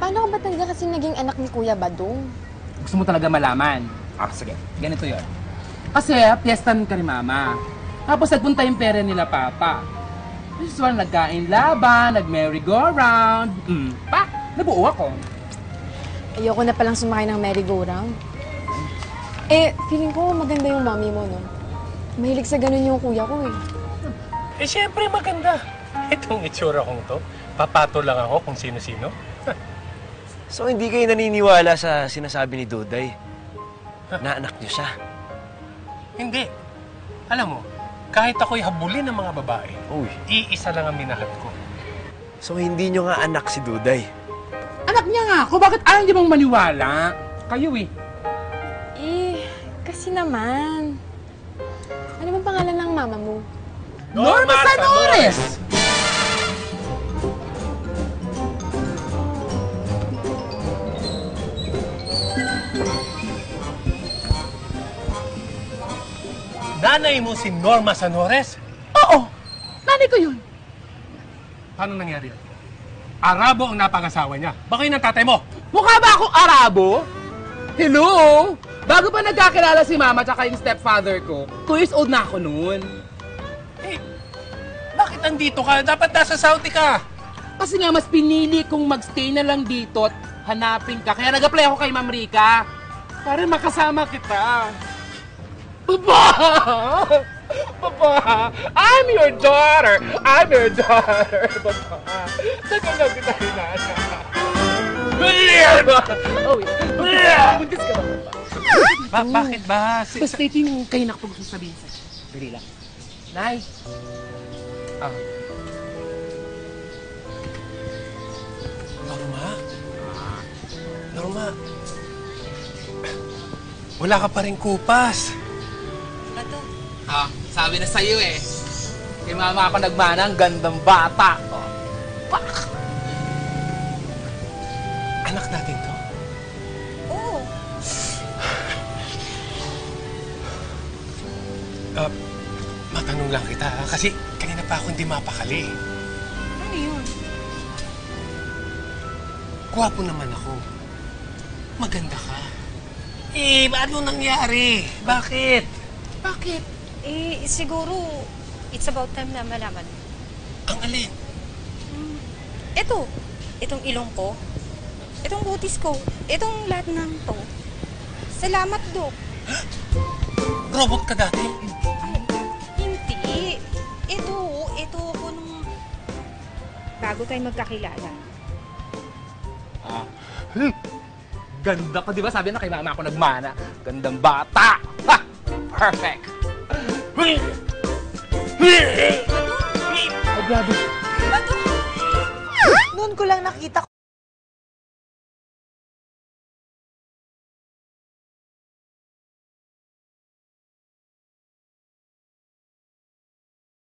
paano ka ba talaga kasi naging anak ni Kuya Badong? Gusto mo talaga malaman? Sige. Ganito yon. Kasi, piyestan ka ni Mama. Tapos nagpunta yung pera nila Papa. Usual, nagkain laban, nag-merry-go-round. Nabuo ako. Ayoko na palang sumakay ng merry-go-round. Feeling ko maganda yung mommy mo, no? Mahilig sa ganun yung kuya ko, Siyempre maganda. Itong itsura kong to, papato lang ako kung sino-sino. So, hindi kayo naniniwala sa sinasabi ni Duday na anak niyo siya? Hindi. Alam mo, kahit ako'y habulin ng mga babae, iisa lang ang minahal ko. So, hindi niyo nga anak si Duday? Anak niya nga ako. Bakit ayaw niyo bang maniwala? Kayo kasi naman. Ano bang pangalan ng mama mo? Norma Sanores! Nanay mo si Norma Sanores? Oo! Nanay ko yun. Paano nangyari yun? Arabo ang napangasawa niya. Baka yun ang tatay mo. Mukha ba akong Arabo? Hello? Bago pa nagkakilala si Mama tsaka yung stepfather ko, 2 years old na ako noon. Bakit andito ka? Dapat nasa Saudi ka. Kasi nga mas pinili kong magstay na lang dito at hanapin ka. Kaya nag-apply ako kay Ma'am Rica para makasama kita. Papa! Papa! I'm your daughter! I'm your daughter! Papa! Tagal lang kita hinana. Buntis ka ba, Papa? Bakit ba? Basta ito yung kayo nakapag gusto sabihin sa'yo. Dali lang. Nay! Norma, wala ka pa rin kupas. Bato. Sabi na sa'yo Kay Mama ako nagmana, ang gandang bata. Anak natin to. Oo. Matanong lang kita kasi kanina pa ako hindi mapakali. Ano yun? Gwapo naman ako. Maganda ka. Ano nangyari? Bakit? Bakit? Siguro, it's about time na malaman. Ang alin? Itong ilong ko, itong butis ko, itong lahat ng to. Salamat, Dok. Robot ka dati? Hindi. Ito ako nung bago tayo magkakilala. Ganda ka, di ba? Sabi na kay Mama ako nagmana. Gandang bata! Ha! Perfect! Ay, grabe. Noon ko lang nakita